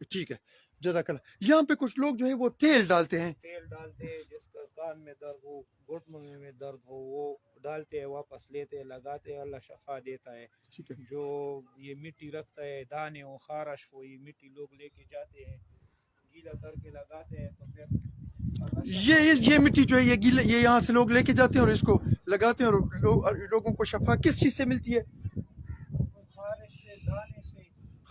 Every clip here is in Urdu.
ٹھیک ہے جزاک اللہ. یہاں پہ کچھ لوگ جو ہے وہ تیل ڈالتے ہیں. تیل ڈالتے ہیں، جس کا کان میں درد ہو، گھٹنوں میں درد ہو، وہ ڈالتے ہیں، واپس لیتے ہیں، لگاتے ہیں، اللہ شفا دیتا ہے. ٹھیک ہے. جو یہ مٹی رکھتا ہے، دانے ہو، خارش ہو، یہ مٹی لوگ لے کے جاتے ہیں، گیلا کر کے لگاتے ہیں، تو پھر اللہ شفا یہ مٹی جو ہے یہ گیلے یہ یہاں سے لوگ لے کے جاتے ہیں اور اس کو لگاتے ہیں اور لوگوں کو شفا کس چیز سے ملتی ہے؟ خارش سے، دانے سے.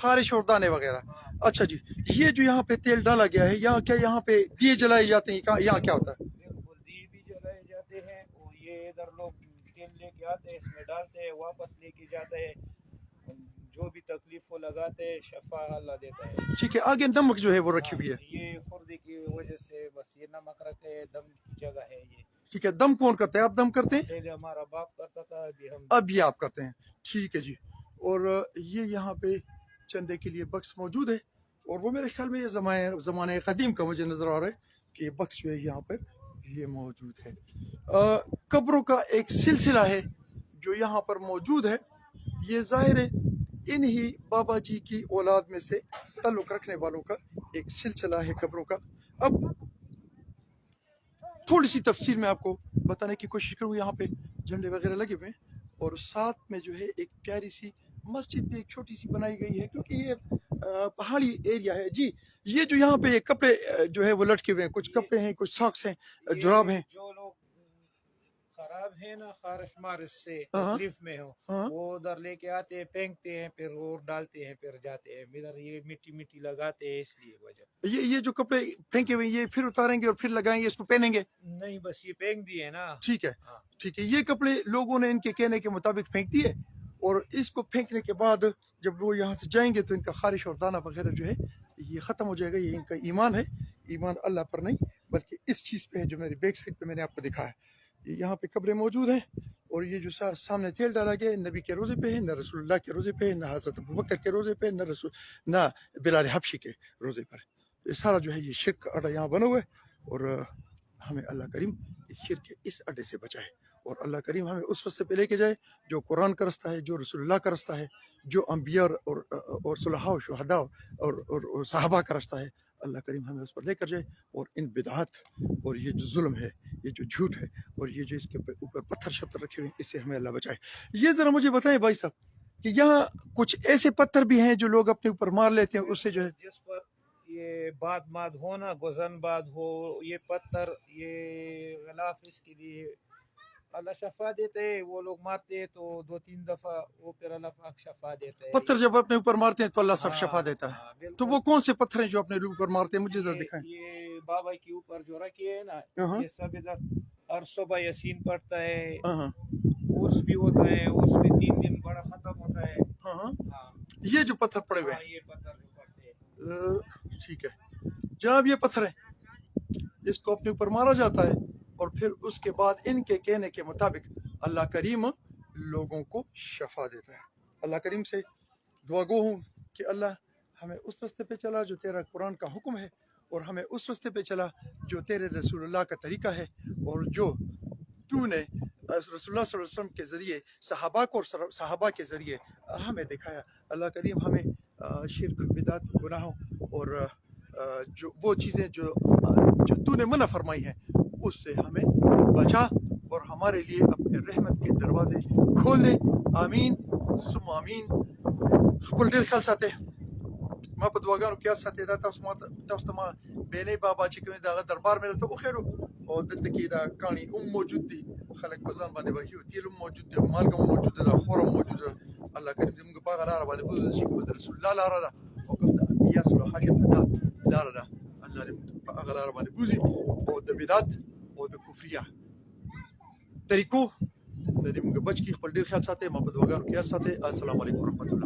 خارش اور دانے وغیرہ. ہاں، اچھا جی، یہ جو یہاں پہ تیل ڈالا گیا ہے یہاں پہ دیے جلائے جاتے ہیں یہاں کیا ہوتا ہے؟ بالکل دیے بھی جلائے جاتے ہیں، اور یہ ادھر لوگ تیل لے کے آتے ہیں، اس میں ڈالتے ہیں، واپس لے کے جاتے ہیں، جو بھی تکلیف ہو لگاتے ہیں، شفا اللہ دیتا ہے. ٹھیک ہے. آگے نمک جو ہے وہ رکھی ہوئی ہے. یہ خردے کی وجہ سے بس یہ نمک رکھے، دم کی جگہ ہے یہ. ٹھیک ہے. دم کون کرتا ہے؟ آپ دم کرتے ہیں؟ پہلے ہمارا باپ کرتا تھا، ابھی ہم. اب یہ آپ کرتے ہیں. ٹھیک ہے جی. اور یہ یہاں پہ چندے کے لیے بکس موجود ہے، اور وہ میرے خیال میں یہ زمانے قدیم کا مجھے نظر آ رہا ہے کہ یہ بکس جو ہے یہاں پر یہ موجود ہے. قبروں کا ایک سلسلہ ہے جو یہاں پر موجود ہے. یہ ظاہر ہے انہی بابا جی کی اولاد میں سے تعلق رکھنے والوں کا ایک سلسلہ ہے قبروں کا. اب تھوڑی سی تفصیل میں آپ کو بتانے کی کوشش کروں. یہاں پہ جھنڈے وغیرہ لگے ہوئے ہیں، اور ساتھ میں جو ہے ایک پیاری سی مسجد بھی ایک چھوٹی سی بنائی گئی ہے، کیونکہ یہ پہاڑی ایریا ہے. جی یہ جو یہاں پہ کپڑے جو ہے وہ لٹکے ہوئے ہیں، کچھ کپڑے ہیں، کچھ ساکس ہیں، جراب ہیں. جو لوگ خراب ہے نا، خارش مارش سے ہاں تکلیف میں ہو، ہاں. وہ ادھر لے کے آتے ہیں، پھینکتے ہیں، پھر وہ ڈالتے ہیں، پھر جاتے ہیں ادھر. یہ مٹی لگاتے ہیں، اس لیے وجہ. یہ جو کپڑے پھینکے ہوئے ہیں یہ پھر اتاریں گے اور پھر لگائیں گے، اس کو پہنیں گے؟ نہیں، بس یہ پھینک دیے نا. ٹھیک ہے. ہاں. ٹھیک ہے. یہ کپڑے لوگوں نے ان کے کہنے کے مطابق پھینک دیے، اور اس کو پھینکنے کے بعد جب وہ یہاں سے جائیں گے تو ان کا خارش اور دانہ وغیرہ جو ہے یہ ختم ہو جائے گا. یہ ان کا ایمان ہے. ایمان اللہ پر نہیں بلکہ اس چیز پہ ہے جو میری بیک سائڈ پہ میں نے آپ کو دکھا ہے. یہاں پہ قبریں موجود ہیں، اور یہ جو سامنے تیل ڈالا گیا ہے نبی کے روزے پہ ہے، نہ رسول اللہ کے روزے پہ ہے، نہ حضرت ابوبکر کے روزے پہ، نہ بلال حبشی کے روزے پر. یہ سارا جو ہے یہ شرک کا اڈا یہاں بنا ہوا ہے، اور ہمیں اللہ کریم شرک کے اس اڈے سے بچائے، اور اللہ کریم ہمیں اس رستے پہ لے کے جائے جو قرآن کا رستہ ہے، جو رسول اللہ کا رستہ ہے، جو انبیاء اور صلحاء و شہداء اور صحابہ کا رستہ ہے. اللہ کریم ہمیں اس پر لے کر جائے، اور ان بدعات اور یہ جو ظلم ہے، یہ جو جھوٹ ہے، اور یہ جو اس کے اوپر پتھر شتر رکھے ہوئے ہیں، اس سے ہمیں اللہ بچائے. یہ ذرا مجھے بتائیں بھائی صاحب کہ یہاں کچھ ایسے پتھر بھی ہیں جو لوگ اپنے اوپر مار لیتے ہیں، اس سے جو ہے جس پر یہ باد ہو نا، گزن باد ہو، یہ پتھر، یہ غلاف، اس کے لیے اللہ شفا دیتے ہیں. وہ لوگ مارتے ہیں تو 2-3 دفعہ، وہ پھر اللہ پاک شفا دیتا ہے. پتھر جب اپنے اوپر مارتے ہیں تو اللہ سب ہاں، شفا دیتا ہے. ہاں، بالکل. تو وہ کون سے پتھر ہیں جو اپنے اوپر مارتے ہیں؟ مجھے ذرا دکھائیں. یہ بابا کے اوپر جو رکھے ہے نا، ہاں یہ سب ادھر ہر صبح یاسین پڑھتا ہے، ہاں عرس بھی ہوتا ہے، عرس میں 3 دن بڑا ختم ہوتا ہے. ہاں. ہاں، یہ جو پتھر پڑے ہوئے ہاں، ہیں، یہ پتھر جو پڑتے ہیں. ٹھیک ہے جناب، یہ پتھر ہے، اس کو اپنے اوپر مارا جاتا ہے، اور پھر اس کے بعد ان کے کہنے کے مطابق اللہ کریم لوگوں کو شفا دیتا ہے. اللہ کریم سے دعا گو ہوں کہ اللہ ہمیں اس رستے پہ چلا جو تیرا قرآن کا حکم ہے، اور ہمیں اس رستے پہ چلا جو تیرے رسول اللہ کا طریقہ ہے، اور جو تو نے رسول اللہ صلی اللہ علیہ وسلم کے ذریعے صحابہ کو اور صحابہ کے ذریعے ہمیں دکھایا. اللہ کریم ہمیں شرک، بدعت، گناہوں اور جو وہ چیزیں جو تو نے منع فرمائی ہیں اس سے ہمیں بچا، اور ہمارے لیے اپنے رحمت کے دروازے کھول دے. آمین ثم آمین. خپل ډیر خیال ساتئ. ما په دعاګانو کې یاد ساتئ. دا تاسو ته ما بینی بابا چې کوم دغه دربار مې راته وښیرو، او دلته کې دا کاڼي هم موجود دي، خلک په ځان باندې وهي، تیل هم موجود دی، مالګه هم موجوده ده، خور هم موجوده ده. الله کریم دې موږ په هغه لاره باندې بوځي چې کومه د رسول الله لاره ده او کوم د انبیا صلحاء شهدا لاره ده. الله دې موږ په هغه لاره باندې بوځي، او د بدعت او د کفریه طریقو د دې موږ بچ کړي. خپل ډېر خیال ساتئ. ما په دعاګانو کې یاد ساتئ. السلام علیکم ورحمۃ اللہ.